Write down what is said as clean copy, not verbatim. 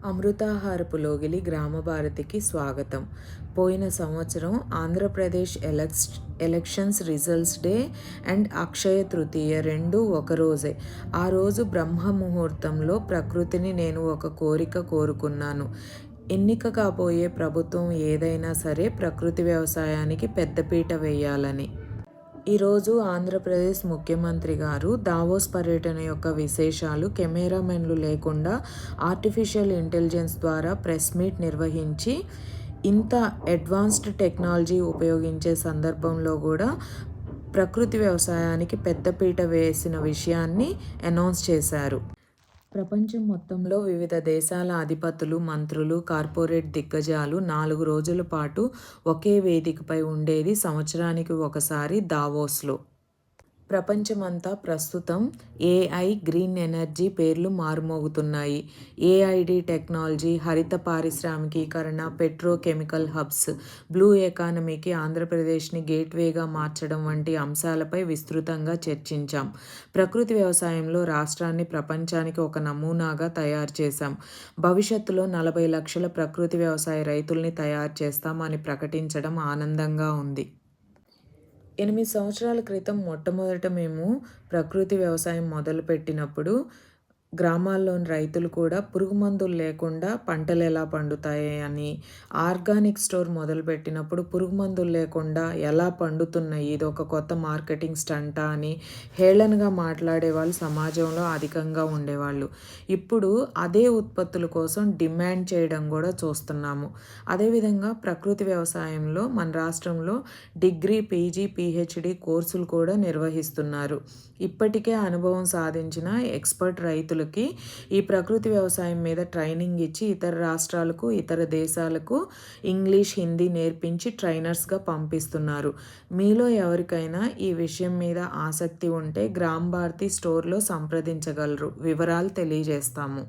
అమృతాహారపు లోగిలి గ్రామభారతికి స్వాగతం. పోయిన సంవత్సరం Andhra Pradesh elections results day and Akshaya Tritiya రెండూ ఒకరోజే. ఆ రోజు బ్రహ్మ ముహూర్తంలో ప్రకృతిని నేను ఒక కోరిక కోరుకున్నాను. ఎన్నిక కాబోయే ప్రభుత్వం ఏదైనా సరే ప్రకృతి వ్యవసాయానికి పెద్దపీట వేయాలని. ఈరోజు ఆంధ్రప్రదేశ్ ముఖ్యమంత్రి గారు దావోస్ పర్యటన యొక్క విశేషాలు, కెమెరామెన్లు లేకుండా ఆర్టిఫిషియల్ ఇంటెలిజెన్స్ ద్వారా ప్రెస్ మీట్ నిర్వహించి, ఇంత అడ్వాన్స్డ్ టెక్నాలజీ ఉపయోగించే సందర్భంలో కూడా ప్రకృతి వ్యవసాయానికి పెద్దపీట వేసిన విషయాన్ని అనౌన్స్ చేశారు. ప్రపంచం మొత్తంలో వివిధ దేశాల అధిపతులు, మంత్రులు, కార్పొరేట్ దిగ్గజాలు 4 రోజుల పాటు ఒకే వేదికపై ఉండేది సంవత్సరానికి ఒకసారి దావోస్లో. ప్రపంచమంతా ప్రస్తుతం ఏఐ, గ్రీన్ ఎనర్జీ పేర్లు మారుమోగుతున్నాయి. ఏఐడి టెక్నాలజీ, హరిత పారిశ్రామికీకరణ, పెట్రోకెమికల్ హబ్స్, బ్లూ ఎకానమీకి ఆంధ్రప్రదేశ్ని గేట్వేగా మార్చడం వంటి అంశాలపై విస్తృతంగా చర్చించాం. ప్రకృతి వ్యవసాయంలో రాష్ట్రాన్ని ప్రపంచానికి ఒక నమూనాగా తయారు చేశాం. భవిష్యత్తులో 40 లక్షల ప్రకృతి వ్యవసాయ రైతుల్ని తయారు చేస్తాం అని ప్రకటించడం ఆనందంగా ఉంది. 8 సంవత్సరాల క్రితం మొట్టమొదట మేము ప్రకృతి వ్యవసాయం మొదలుపెట్టినప్పుడు గ్రామాల్లోని రైతులు కూడా పురుగు మందులు లేకుండా పంటలు ఎలా పండుతాయి అని, ఆర్గానిక్ స్టోర్ మొదలుపెట్టినప్పుడు పురుగు మందులు లేకుండా ఎలా పండుతున్నాయి, ఇది ఒక కొత్త మార్కెటింగ్ స్టంటా అని హేళనగా మాట్లాడే వాళ్ళు సమాజంలో అధికంగా ఉండేవాళ్ళు. ఇప్పుడు అదే ఉత్పత్తుల కోసం డిమాండ్ చేయడం కూడా చూస్తున్నాము. అదేవిధంగా ప్రకృతి వ్యవసాయంలో మన రాష్ట్రంలో డిగ్రీ, పీజీ, పీహెచ్డీ కోర్సులు కూడా నిర్వహిస్తున్నారు. ఇప్పటికే అనుభవం సాధించిన ఎక్స్పర్ట్ రైతులకి ఈ ప్రకృతి వ్యవసాయం మీద ట్రైనింగ్ ఇచ్చి ఇతర రాష్ట్రాలకు, ఇతర దేశాలకు ఇంగ్లీష్, హిందీ నేర్పించి ట్రైనర్స్గా పంపిస్తున్నారు. మీలో ఎవరికైనా ఈ విషయం మీద ఆసక్తి ఉంటే గ్రామ్ భారతి స్టోర్లో సంప్రదించగలరు. వివరాలు తెలియజేస్తాము.